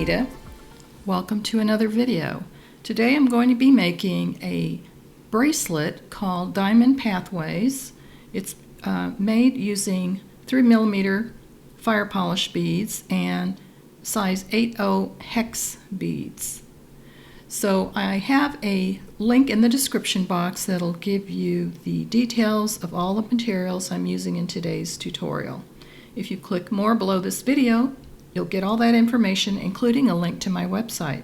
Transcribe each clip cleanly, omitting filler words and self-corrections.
Anita. Welcome to another video. Today I'm going to be making a bracelet called Diamond Pathways. It's made using 3mm Firepolish beads and size 8/0 hex beads. So I have a link in the description box that'll give you the details of all the materials I'm using in today's tutorial. If you click more below this video, you'll get all that information, including a link to my website.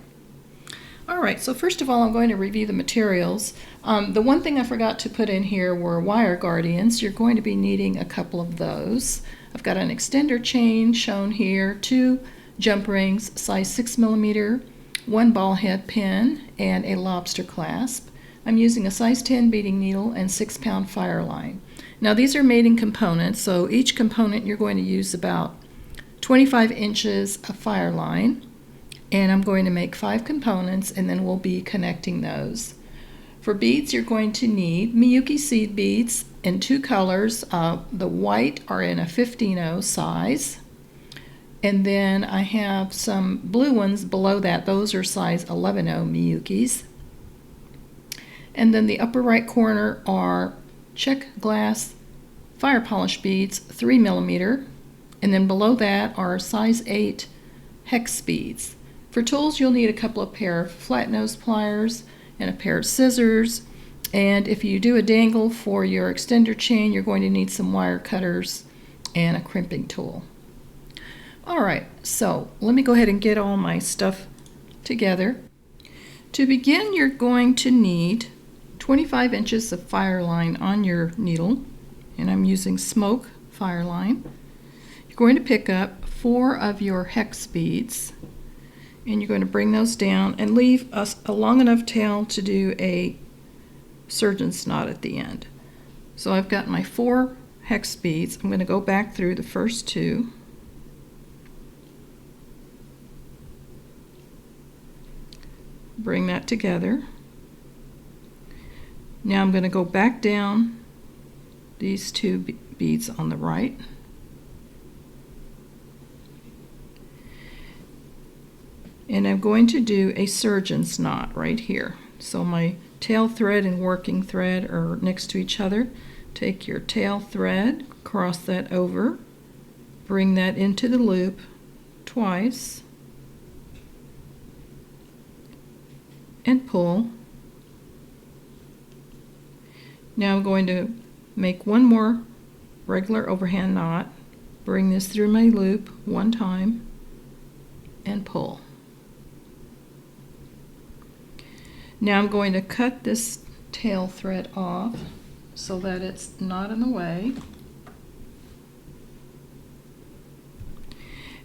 Alright, so first of all I'm going to review the materials. The one thing I forgot to put in here were wire guardians. You're going to be needing a couple of those. I've got an extender chain shown here, 2 jump rings, size 6mm, 1 ball head pin, and a lobster clasp. I'm using a size 10 beading needle and 6-pound fireline. Now these are made in components, so each component you're going to use about 25 inches of fireline, and I'm going to make 5 components and then we'll be connecting those. For beads you're going to need Miyuki seed beads in 2 colors. The white are in a 15/0 size, and then I have some blue ones below that. Those are size 11/0 Miyukis. And then the upper right corner are check glass fire polish beads, 3mm. And then below that are size 8 hex beads. For tools you'll need a couple of pair of flat nose pliers and a pair of scissors. And if you do a dangle for your extender chain, you're going to need some wire cutters and a crimping tool. Alright, so let me go ahead and get all my stuff together. To begin, you're going to need 25 inches of fireline on your needle, and I'm using smoke fireline. You're going to pick up 4 of your hex beads, and you're going to bring those down and leave us a long enough tail to do a surgeon's knot at the end. So I've got my 4 hex beads. I'm going to go back through the first 2. Bring that together. Now I'm going to go back down these 2 beads on the right. And I'm going to do a surgeon's knot right here. So my tail thread and working thread are next to each other. Take your tail thread, cross that over, bring that into the loop twice, and pull. Now I'm going to make one more regular overhand knot, bring this through my loop one time, and pull. Now I'm going to cut this tail thread off so that it's not in the way.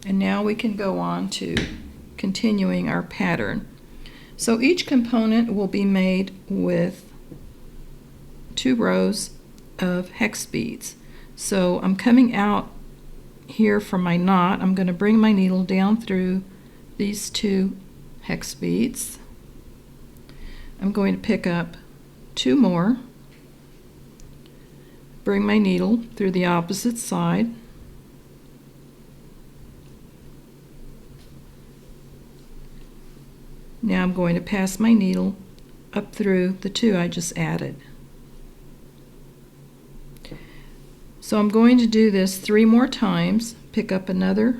And now we can go on to continuing our pattern. So each component will be made with 2 rows of hex beads. So I'm coming out here from my knot. I'm going to bring my needle down through these 2 hex beads. I'm going to pick up 2 more, bring my needle through the opposite side, now I'm going to pass my needle up through the 2 I just added. So I'm going to do this 3 more times, pick up another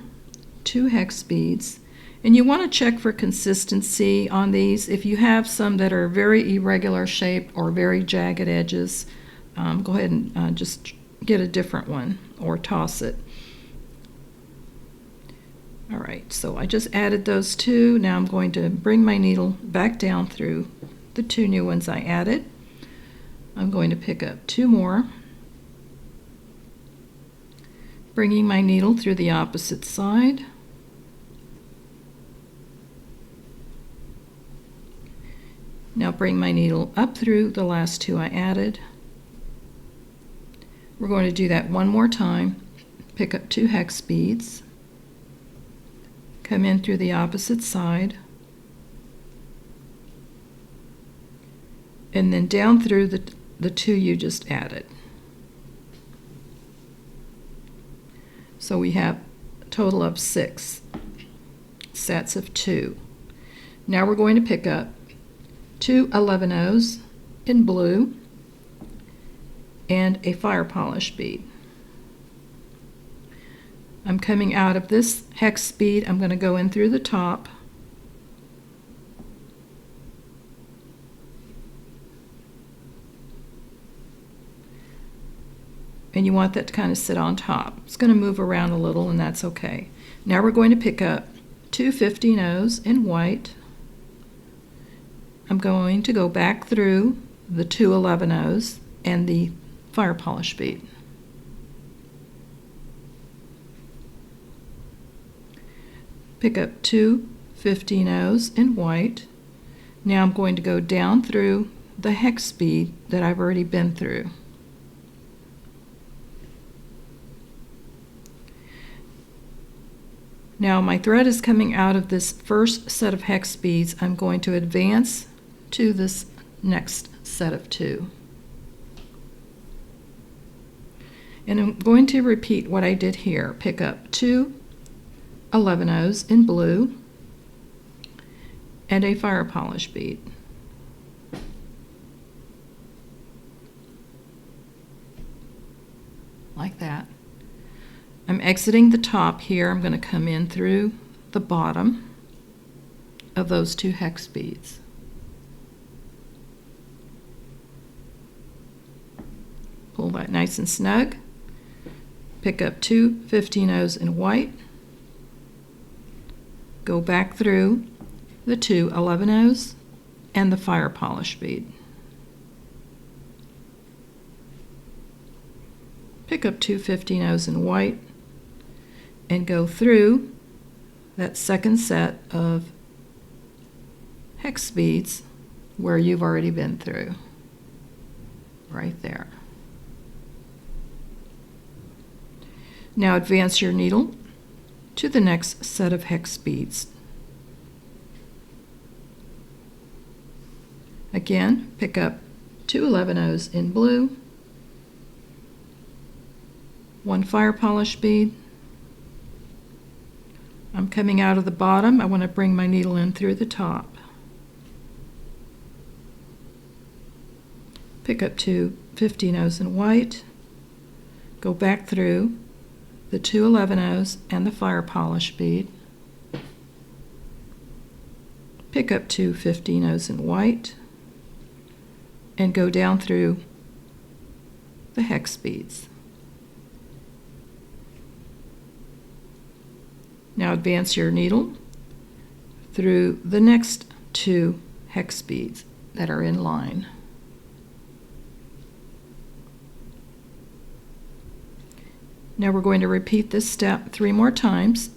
2 hex beads. And you want to check for consistency on these. If you have some that are very irregular shaped or very jagged edges, go ahead and just get a different one or toss it. Alright, so I just added those 2. Now I'm going to bring my needle back down through the 2 new ones I added. I'm going to pick up 2 more, bringing my needle through the opposite side. Now bring my needle up through the last 2 I added. We're going to do that one more time. Pick up 2 hex beads, come in through the opposite side, and then down through the 2 you just added. So we have a total of 6. sets of 2. Now we're going to pick up 2 11-0s in blue and a fire polish bead. I'm coming out of this hex bead. I'm going to go in through the top. And you want that to kind of sit on top. It's going to move around a little, and that's okay. Now we're going to pick up 2 15-0s in white. I'm going to go back through the 2 11-0s and the fire polish bead. Pick up 2 15-0s in white. Now I'm going to go down through the hex bead that I've already been through. Now my thread is coming out of this first set of hex beads. I'm going to advance to this next set of 2. And I'm going to repeat what I did here. Pick up 2 11-0s in blue and a fire polish bead. Like that. I'm exiting the top here. I'm going to come in through the bottom of those 2 hex beads. Pull that nice and snug. Pick up 2 15-0s in white. Go back through the 2 11-0s and the fire polish bead. Pick up 2 15-0s in white and go through that second set of hex beads where you've already been through, right there. Now advance your needle to the next set of hex beads. Again, pick up 2 11-0s in blue, 1 fire polish bead. I'm coming out of the bottom. I want to bring my needle in through the top. Pick up 2 15-0s in white. Go back through the 2 11-0s and the fire polish bead. Pick up 2 15-0s in white and go down through the hex beads. Now advance your needle through the next 2 hex beads that are in line. Now we're going to repeat this step 3 more times,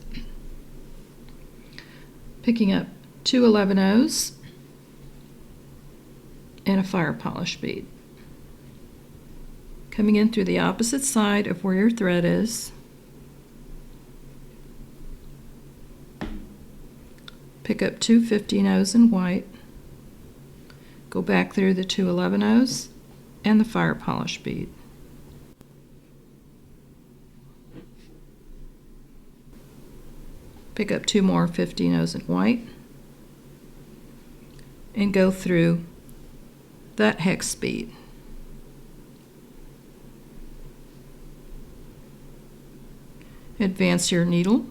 picking up 2 11-0s and a fire polish bead. Coming in through the opposite side of where your thread is. Pick up 2 15-0s in white. Go back through the 2 11-0s and the fire polish bead. Pick up 2 more 15-0s in white and go through that hex bead. Advance your needle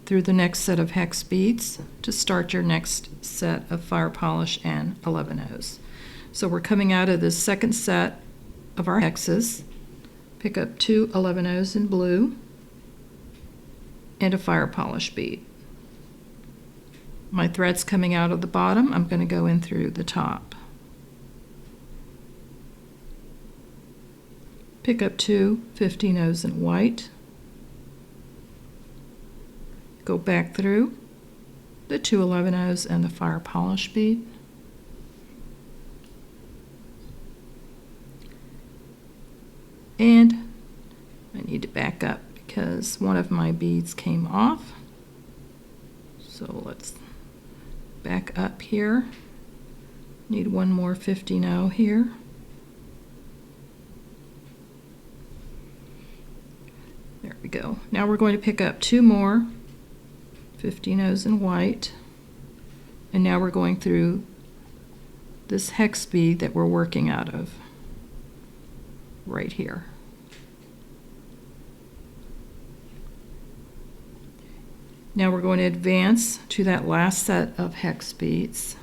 through the next set of hex beads to start your next set of fire polish and 11-0s. So we're coming out of this second set of our hexes. Pick up 2 11-0s in blue and a fire polish bead. My thread's coming out of the bottom. I'm going to go in through the top. Pick up 2 15-0s in white. Go back through the 2 11-0s and the fire polish bead. And I need to back up because one of my beads came off. So let's back up here. Need one more 15-0 here. There we go. Now we're going to pick up 2 more 50 nose in white, and now we're going through this hex bead that we're working out of right here. Now we're going to advance to that last set of hex beads,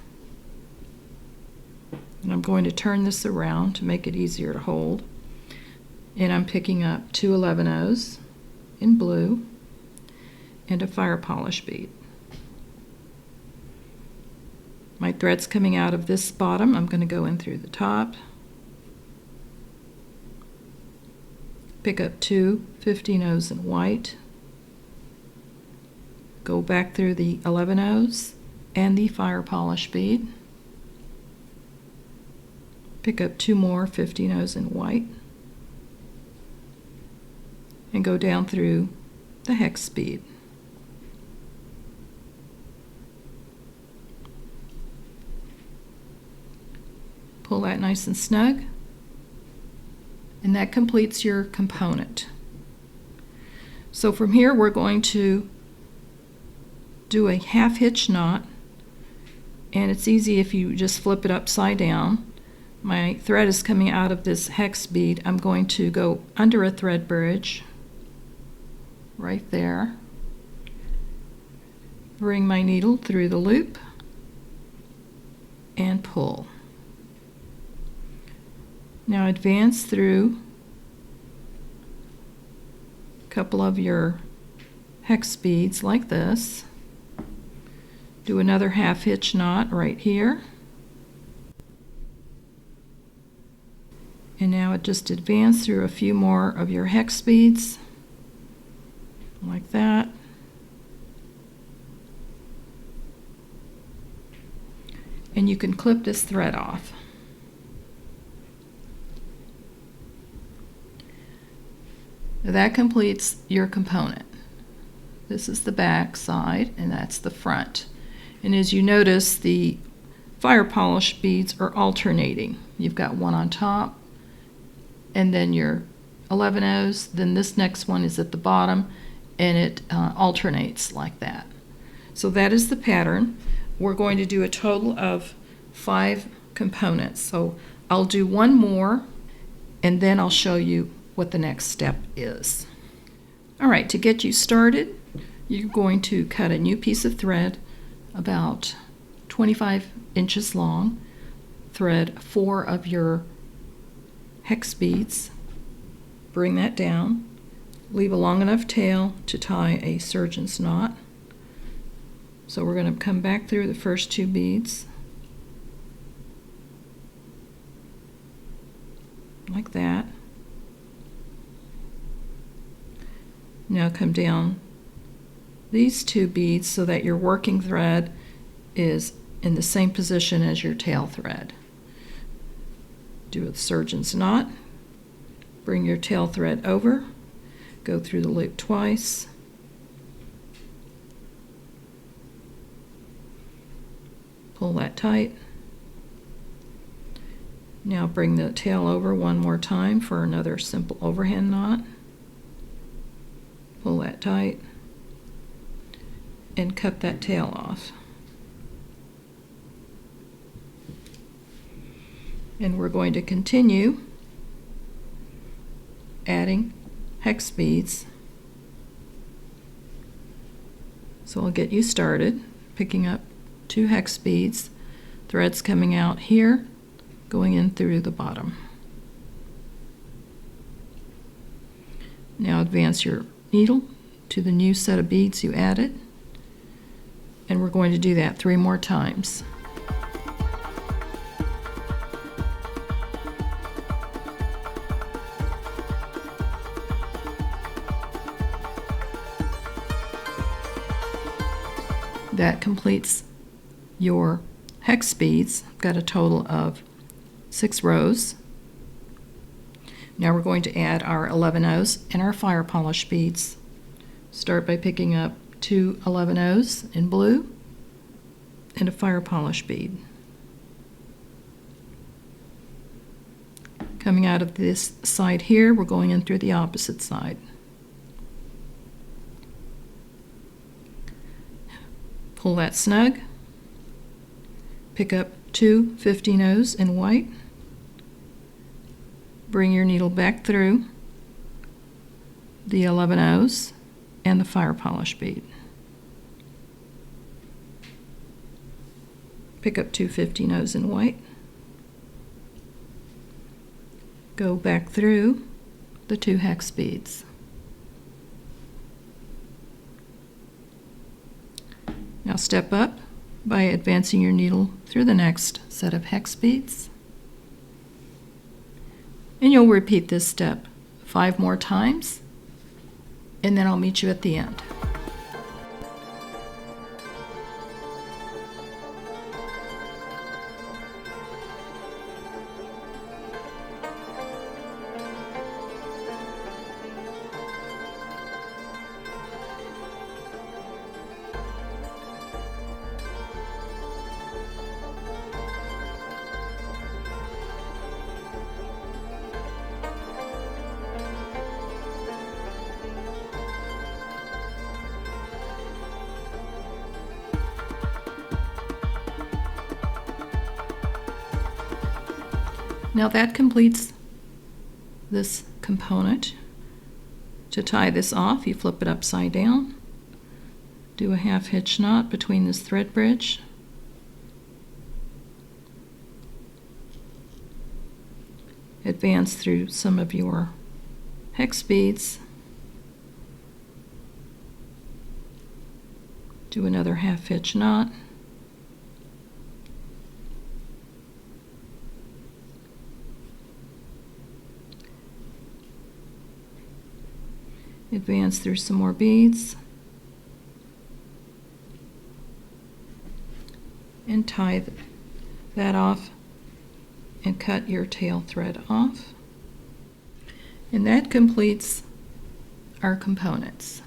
and I'm going to turn this around to make it easier to hold, and I'm picking up 2 11-ohs in blue and a fire polish bead. My thread's coming out of this bottom. I'm going to go in through the top, pick up 2 15-ohs in white, go back through the 11-ohs and the fire polish bead, pick up 2 more 15-ohs in white, and go down through the hex bead. Pull that nice and snug, and that completes your component. So from here we're going to do a half hitch knot, and it's easy if you just flip it upside down. My thread is coming out of this hex bead. I'm going to go under a thread bridge right there, bring my needle through the loop, and pull. Now advance through a couple of your hex beads like this. Do another half hitch knot right here. And now just advance through a few more of your hex beads like that. And you can clip this thread off. That completes your component. This is the back side and that's the front. And as you notice, the fire polish beads are alternating. You've got one on top and then your 11-ohs, then this next one is at the bottom, and it alternates like that. So that is the pattern. We're going to do a total of 5 components. So I'll do one more and then I'll show you what the next step is. All right, to get you started, you're going to cut a new piece of thread about 25 inches long, thread 4 of your hex beads, bring that down, leave a long enough tail to tie a surgeon's knot. So we're going to come back through the first 2 beads like that. Now come down these 2 beads so that your working thread is in the same position as your tail thread. Do a surgeon's knot, bring your tail thread over, go through the loop twice, pull that tight. Now bring the tail over one more time for another simple overhand knot. Pull that tight and cut that tail off. And we're going to continue adding hex beads. So I'll get you started, picking up 2 hex beads, threads coming out here, going in through the bottom. Now advance your needle to the new set of beads you added, and we're going to do that 3 more times. That completes your hex beads. Got a total of 6 rows. Now we're going to add our 11-ohs and our fire polish beads. Start by picking up 2 11-ohs in blue and a fire polish bead. Coming out of this side here, we're going in through the opposite side. Pull that snug. Pick up 2 15-0s in white. Bring your needle back through the 11-0s and the Firepolish bead. Pick up 2 15-0s in white. Go back through the 2 hex beads. Now step up by advancing your needle through the next set of hex beads. And you'll repeat this step 5 more times, and then I'll meet you at the end. Now that completes this component. To tie this off, you flip it upside down, do a half hitch knot between this thread bridge, advance through some of your hex beads, do another half hitch knot, advance through some more beads, and tie that off and cut your tail thread off. And that completes our components.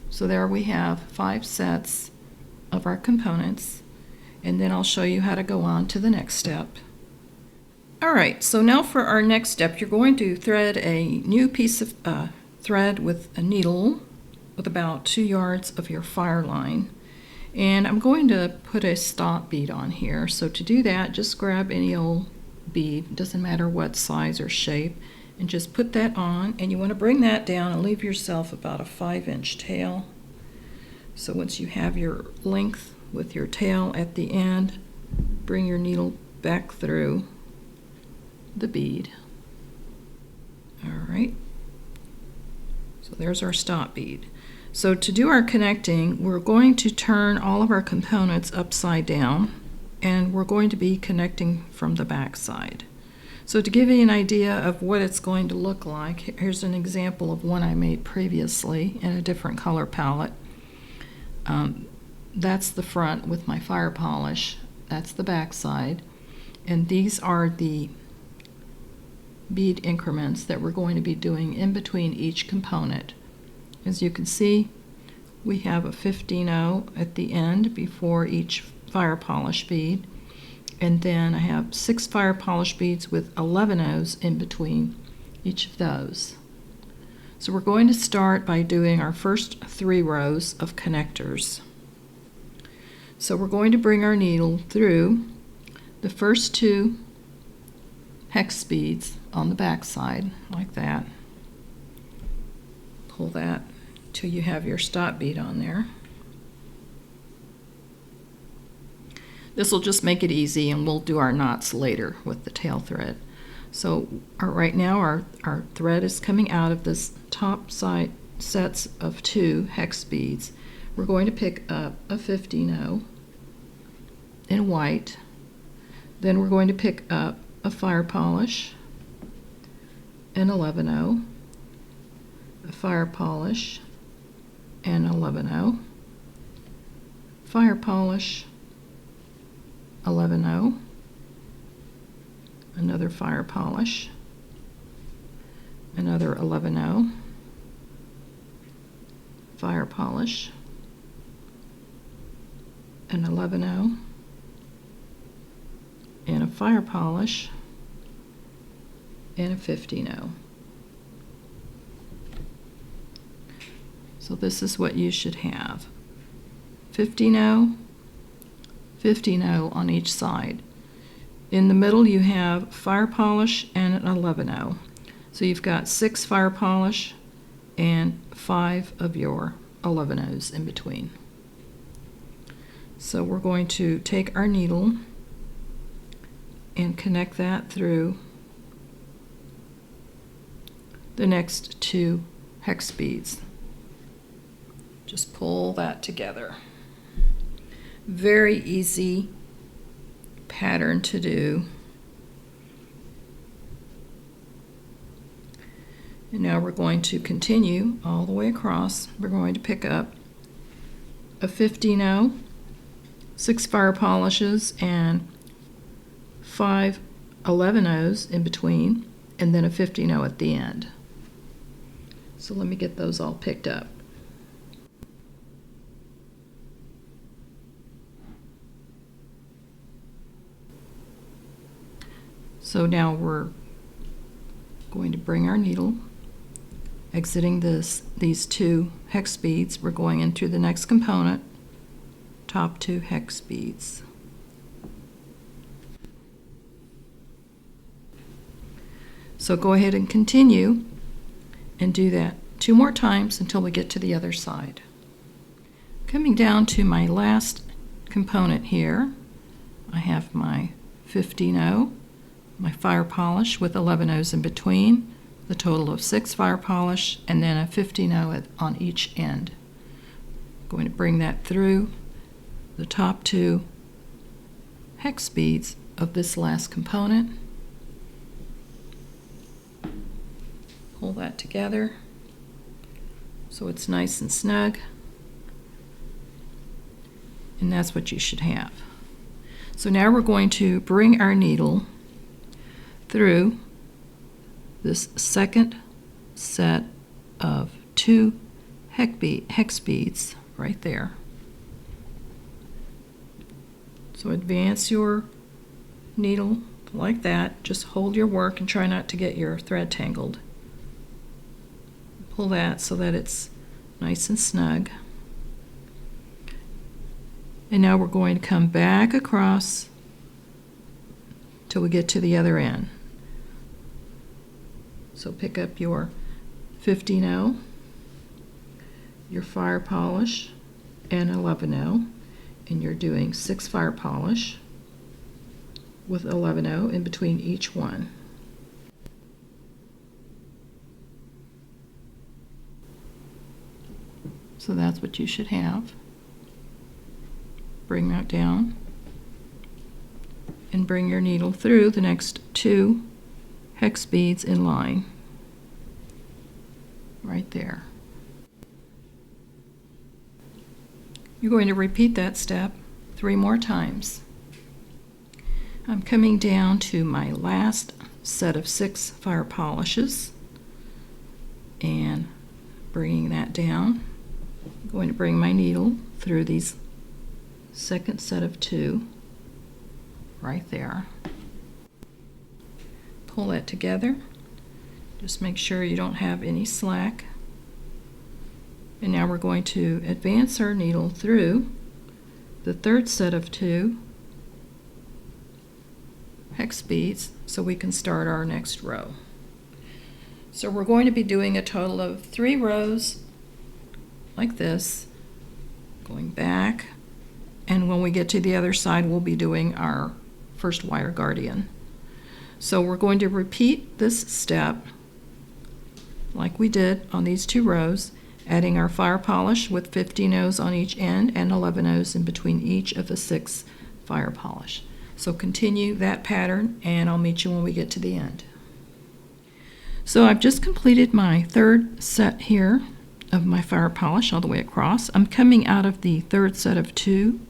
So there we have 5 sets of our components, and then I'll show you how to go on to the next step. Alright, so now for our next step, you're going to thread a new piece of thread with a needle with about 2 yards of your fireline, and I'm going to put a stop bead on here. So to do that, just grab any old bead, doesn't matter what size or shape, and just put that on, and you want to bring that down and leave yourself about a 5-inch tail. So once you have your length with your tail at the end, bring your needle back through the bead. Alright, so there's our stop bead. So to do our connecting, we're going to turn all of our components upside down, and we're going to be connecting from the back side. So to give you an idea of what it's going to look like, here's an example of one I made previously in a different color palette. That's the front with my Firepolish, that's the back side, and these are the bead increments that we're going to be doing in between each component. As you can see, we have a 15-0 at the end before each Firepolish bead, and then I have 6 Firepolish beads with 11-0s in between each of those. So we're going to start by doing our first 3 rows of connectors. So we're going to bring our needle through the first 2 hex beads on the back side, like that. Pull that till you have your stop bead on there. This will just make it easy, and we'll do our knots later with the tail thread. So right now our thread is coming out of this top side sets of 2 hex beads. We're going to pick up a 15-0 in white. Then we're going to pick up a Firepolish, an 11-0, a Firepolish, an 11-0, Firepolish, 11-0, another Firepolish, another 11-0, Firepolish, an 11-0, and a Firepolish, and a 15-0. So this is what you should have. 50-0, 50-0 on each side. In the middle you have fire polish and an 11-0. So you've got 6 fire polish and 5 of your 11-0s in between. So we're going to take our needle and connect that through the next 2 hex beads. Just pull that together. Very easy pattern to do. And now we're going to continue all the way across. We're going to pick up a 15-0, 6 fire polishes, and 5 11-0s in between, and then a 50-0 at the end. So let me get those all picked up. So now we're going to bring our needle, exiting these 2 hex beads. We're going into the next component, top 2 hex beads. So go ahead and continue and do that 2 more times until we get to the other side. Coming down to my last component here, I have my 15-0, my fire polish with 11-0s in between, the total of 6 fire polish, and then a 15-0 on each end. I'm going to bring that through the top 2 hex beads of this last component. Pull that together so it's nice and snug, and that's what you should have. So now we're going to bring our needle through this second set of 2 hex beads right there. So advance your needle like that. Just hold your work and try not to get your thread tangled. Pull that so that it's nice and snug. And now we're going to come back across till we get to the other end. So pick up your 15-0, your fire polish, and 11-0, and you're doing 6 fire polish with 11-0 in between each one. So that's what you should have. Bring that down and bring your needle through the next 2 hex beads in line right there. You're going to repeat that step 3 more times. I'm coming down to my last set of 6 fire polishes and bringing that down. I'm going to bring my needle through these second set of 2 right there. Pull that together. Just make sure you don't have any slack. And now we're going to advance our needle through the third set of 2 hex beads so we can start our next row. So we're going to be doing a total of 3 rows like this, going back, and when we get to the other side we'll be doing our first wire guardian. So we're going to repeat this step like we did on these 2 rows, adding our fire polish with 15-0s on each end and 11-0s in between each of the 6 fire polish. So continue that pattern and I'll meet you when we get to the end. So I've just completed my 3rd set here of my fire polish all the way across. I'm coming out of the 3rd set of 2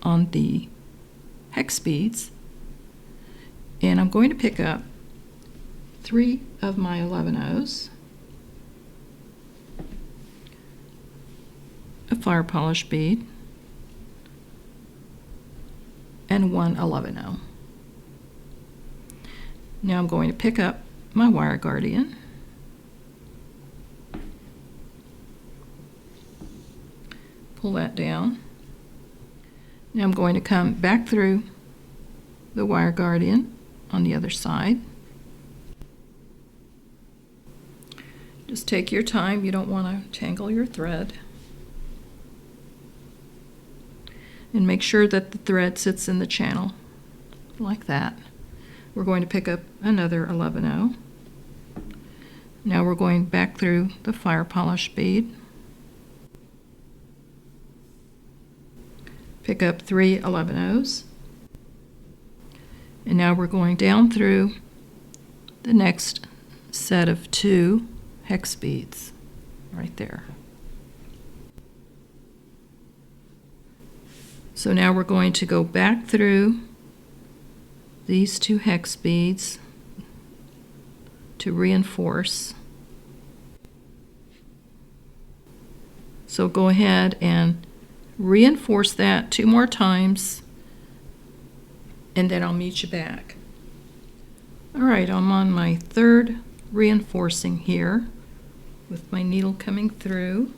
on the hex beads, and I'm going to pick up 3 of my 11-0s, a fire polish bead, and 1 11-0. Now I'm going to pick up my wire guardian, pull that down. Now I'm going to come back through the wire guardian on the other side. Just take your time, you don't want to tangle your thread. And make sure that the thread sits in the channel, like that. We're going to pick up another 11/0. Now we're going back through the Firepolish bead. Pick up 3 11/0s. And now we're going down through the next set of 2 hex beads right there. So now we're going to go back through these 2 hex beads to reinforce. So go ahead and reinforce that 2 more times, and then I'll meet you back. All right, I'm on my 3rd reinforcing here with my needle coming through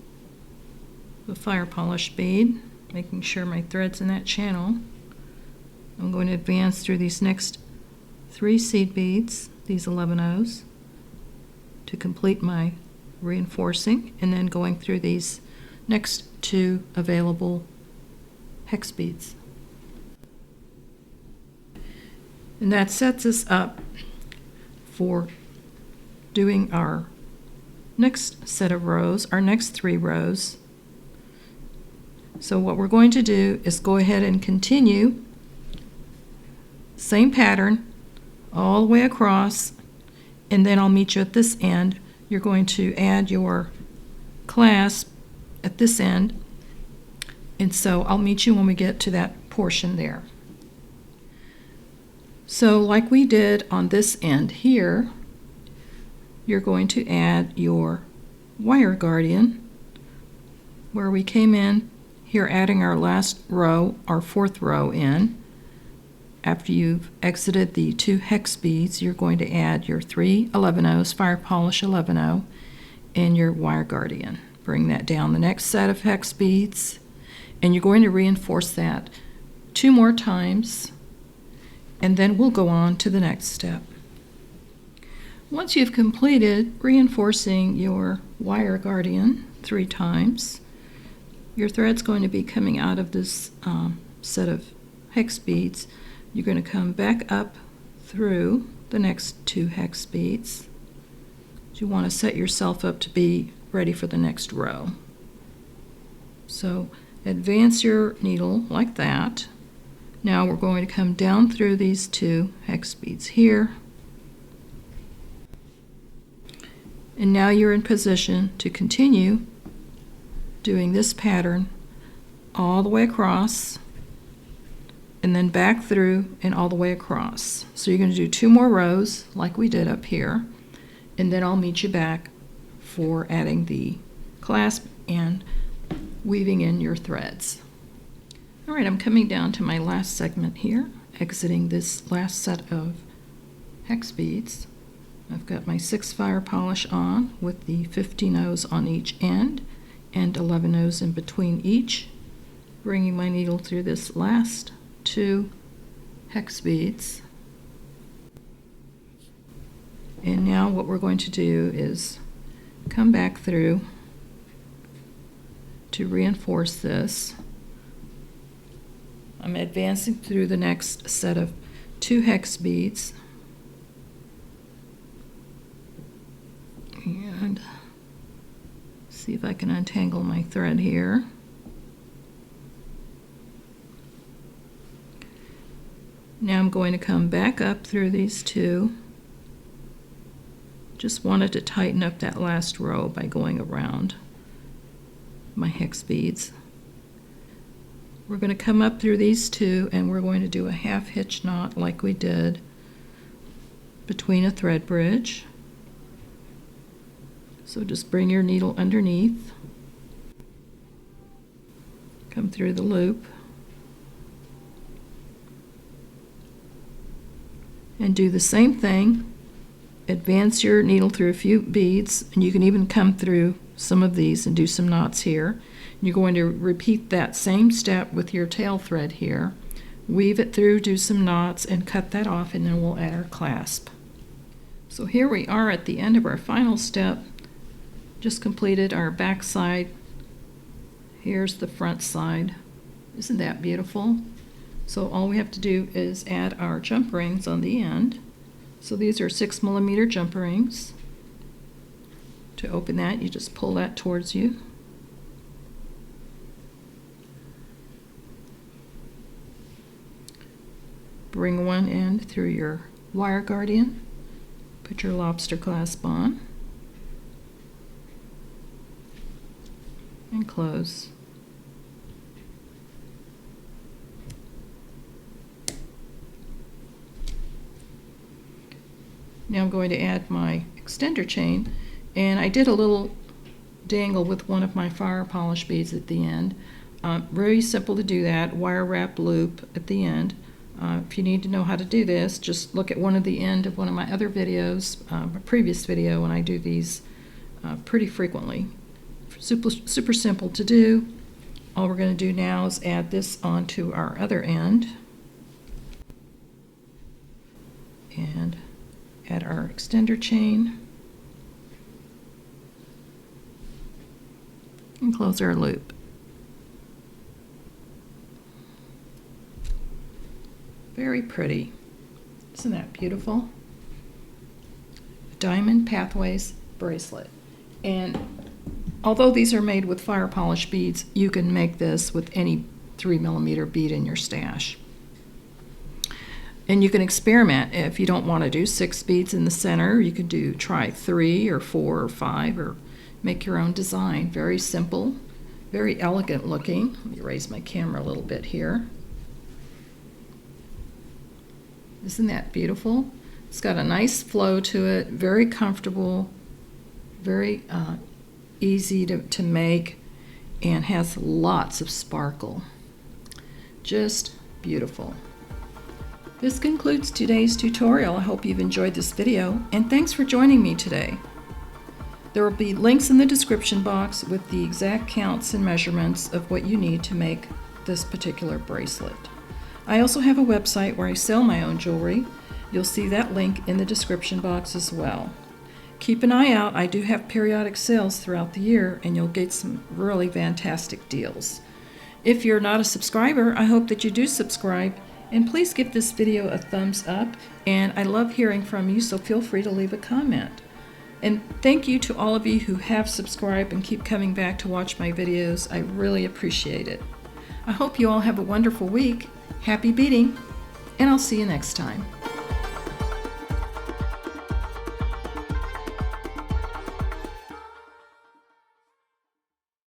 the Firepolish bead, making sure my thread's in that channel. I'm going to advance through these next 3 seed beads, these 11/0s, to complete my reinforcing, and then going through these next 2 available hex beads. And that sets us up for doing our next set of rows, our next 3 rows. So what we're going to do is go ahead and continue same pattern all the way across, and then I'll meet you at this end. You're going to add your clasp at this end, and so I'll meet you when we get to that portion there. So like we did on this end here, you're going to add your wire guardian where we came in here, adding our last row, our 4th row in. After you've exited the 2 hex beads, you're going to add your 3 11/0s, Firepolish 11/0, and your wire guardian. Bring that down the next set of hex beads, and you're going to reinforce that 2 more times, and then we'll go on to the next step. Once you've completed reinforcing your wire guardian 3 times, your thread's going to be coming out of this set of hex beads. You're going to come back up through the next 2 hex beads. You want to set yourself up to be ready for the next row. So advance your needle like that. Now we're going to come down through these 2 hex beads here. And now you're in position to continue doing this pattern all the way across, and then back through and all the way across. So you're going to do 2 more rows like we did up here, and then I'll meet you back for adding the clasp and weaving in your threads. All right, I'm coming down to my last segment here, exiting this last set of hex beads. I've got my 6 Firepolish on with the 15/0s on each end and 11/0s in between each, bringing my needle through this last 2 hex beads. And now what we're going to do is come back through to reinforce this. I'm advancing through the next set of 2 hex beads, and see if I can untangle my thread here. Now I'm going to come back up through these 2. Just wanted to tighten up that last row by going around my hex beads. We're going to come up through these 2, and we're going to do a half hitch knot like we did between a thread bridge. So just bring your needle underneath, come through the loop, and do the same thing. Advance your needle through a few beads, and you can even come through some of these and do some knots here. You're going to repeat that same step with your tail thread here. Weave it through, do some knots, and cut that off, and then we'll add our clasp. So here we are at the end of our final step. Just completed our back side. Here's the front side. Isn't that beautiful? So all we have to do is add our jump rings on the end. So these are 6mm jump rings. To open that, you just pull that towards you. Bring one end through your wire guardian. Put your lobster clasp on. And close. Now I'm going to add my extender chain, and I did a little dangle with one of my fire polish beads at the end. Very simple to do that, wire wrap loop at the end. If you need to know how to do this, just look at one of the end of one of my other videos, a previous video, and I do these pretty frequently. Super simple to do. All we're going to do now is add this onto our other end. And add our extender chain. And close our loop. Very pretty. Isn't that beautiful? Diamond Pathways Bracelet. And although these are made with fire polish beads, you can make this with any 3mm bead in your stash. And you can experiment. If you don't want to do 6 beads in the center, you could try 3 or 4 or 5, or make your own design. Very simple, very elegant looking. Let me raise my camera a little bit here. Isn't that beautiful? It's got a nice flow to it, very comfortable, very easy to make, and has lots of sparkle. Just beautiful. This concludes today's tutorial. I hope you've enjoyed this video, and thanks for joining me today. There will be links in the description box with the exact counts and measurements of what you need to make this particular bracelet. I also have a website where I sell my own jewelry. You'll see that link in the description box as well. Keep an eye out. I do have periodic sales throughout the year, and you'll get some really fantastic deals. If you're not a subscriber, I hope that you do subscribe, and please give this video a thumbs up, and I love hearing from you, so feel free to leave a comment. And thank you to all of you who have subscribed and keep coming back to watch my videos. I really appreciate it. I hope you all have a wonderful week. Happy beading, and I'll see you next time.